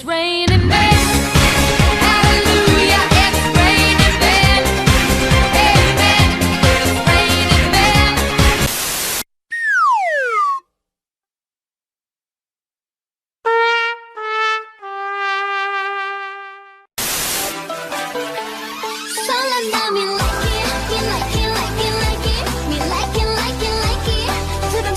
raining men. Hallelujah, it's raining men. Amen, it's raining men. Solana, me like it, me like it, like it, like it. Me like it, like it, like it. To them.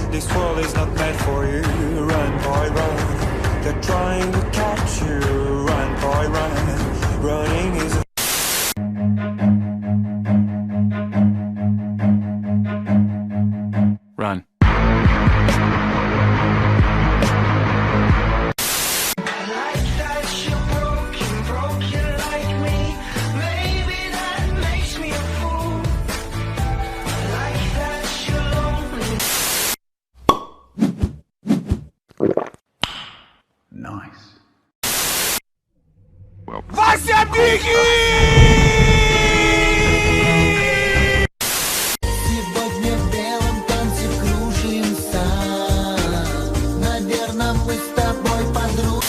This world is not meant for you. Run, boy, run. They're trying to catch you. Run, boy, run. Running is a run. Nice. Вася, беги! Сегодня в белом танце кружимся. Наверное, мы с тобой подруги.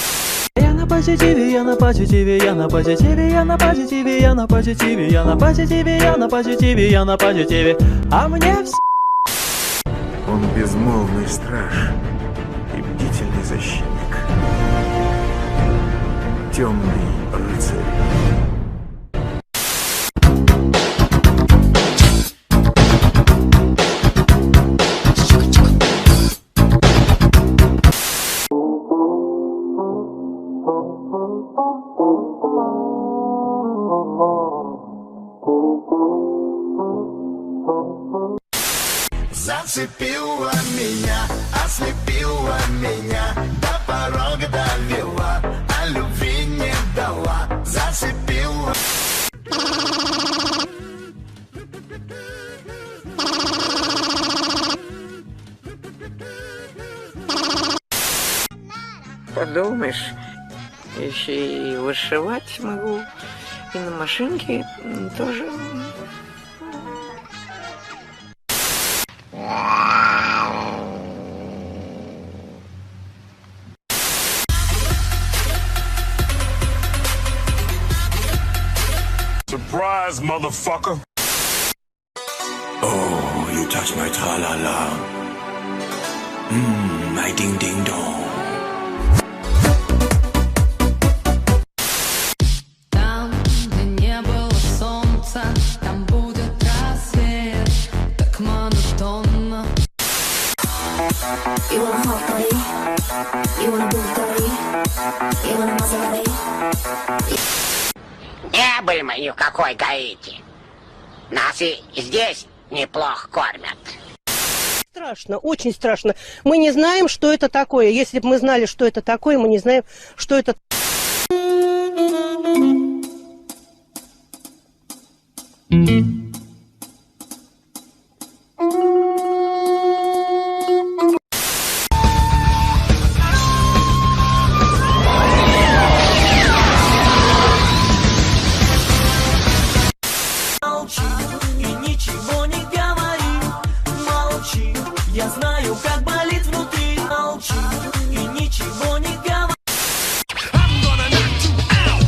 Я на позитиве, я на позитиве, я на позитиве, я на позитиве, я на позитиве, я на позитиве, я на позитиве, я на позитиве. А мне все. Он безмолвный страж и бдительный защитник. Темный рыцарь. Зацепила меня, ослепила меня, до порога довела, а любви не дала. Зацепила. Подумаешь, еще и вышивать могу, и на машинке тоже. Surprise, motherfucker! Oh, you touch my tra-la-la. My ding-ding-dong. Там, где не было солнца, там будет рассвет. Так монотонно. You wanna hot party? You wanna Bugatti? You wanna Maserati? Небо мою какой гаити. Нас и здесь неплохо кормят. Страшно, очень страшно. Мы не знаем, что это такое. Если бы мы знали, что это такое, мы не знаем, что это. Молчи и ничего не говори. Молчи, я знаю, как болит внутри. Молчи и ничего не говори. I'm gonna knock you out.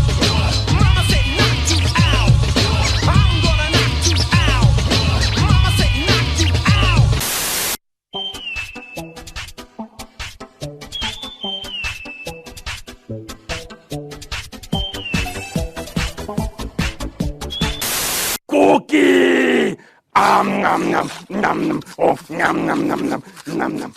Mama said knock you out. I'm gonna knock you out. Mama said knock you out. Куки! Ам-нам-нам, нам-нам, о, ням-нам-нам-нам, нам-нам.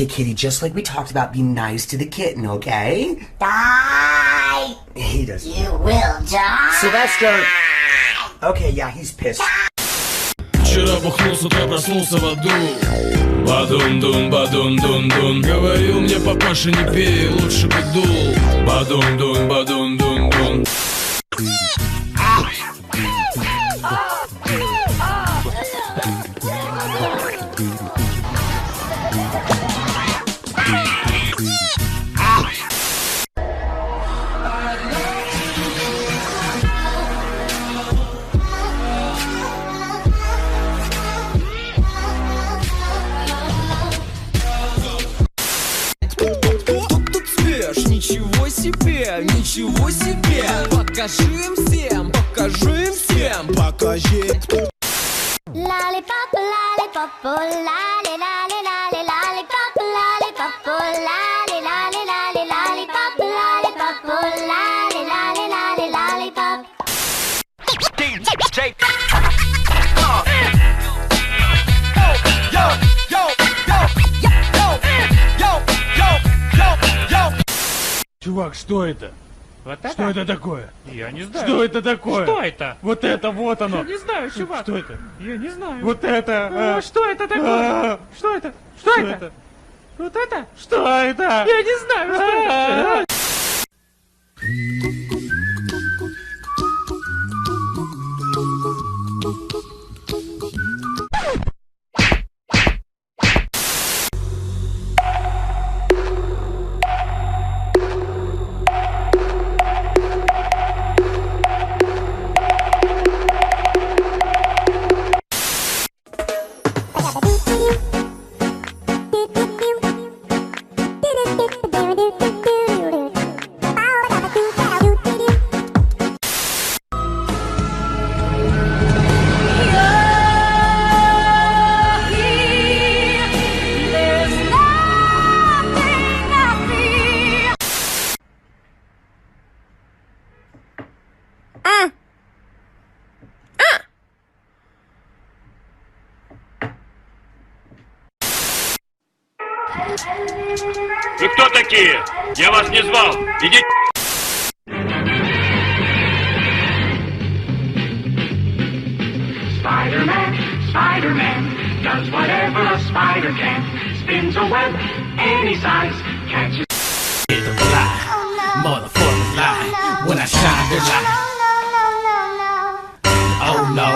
Okay, kitty, just like we talked about, be nice to the kitten, okay? Die! He does. You will die! Sylvester! Okay, yeah, he's pissed. Вчера бухнул, с утра проснулся в аду. Бадун-дун, бадун-дун-дун. Говорил мне папаша, не пей, лучше бы дул. Бадун-дун, бадун-дун-дун. Ничего себе, ничего себе. Покажи им всем, покажи им всем. Покажи. Lollipop, lollipop, lolly, lolly, lolly, lollipop, lollipop, lolly, lolly, lolly, lollipop, lollipop, lolly, lolly, lolly, lollipop. DJ. Чувак, что это? Вот это? Что это такое? Я не знаю. Что это такое? Что это? Вот это, вот оно. Я не знаю, чувак. Что это? Я не знаю. Вот это. Что это такое? Что это? Что это? Вот это? Что это? Я не знаю, что это. Вы кто такие? Я вас не звал. Идите. Spider-Man, Spider-Man, does whatever a spider can. Spins a web any size, catches. Motherfuckers lie. When I shine, they lie. Oh no.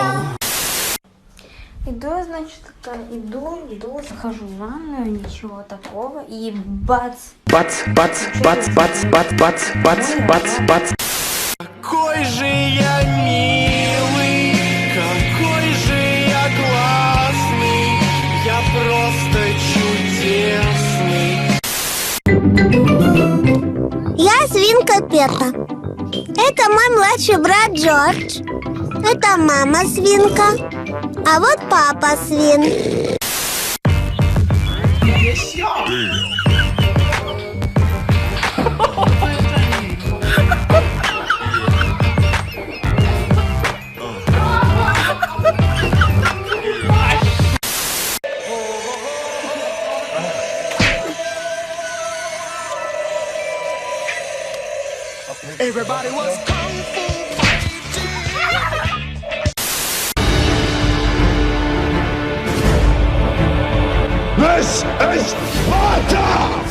Иду, значит, иду, захожу в ванную, ничего такого, и бац! Бац, бац, бац, бац, бац, бац, бац, бац, бац. Какой же я милый, какой же я классный, я просто чудесный. Я свинка Пеппа. Это мой младший брат Джордж. Это мама свинка. А вот папа свин. Everybody was kung fu fighting. This is Sparta!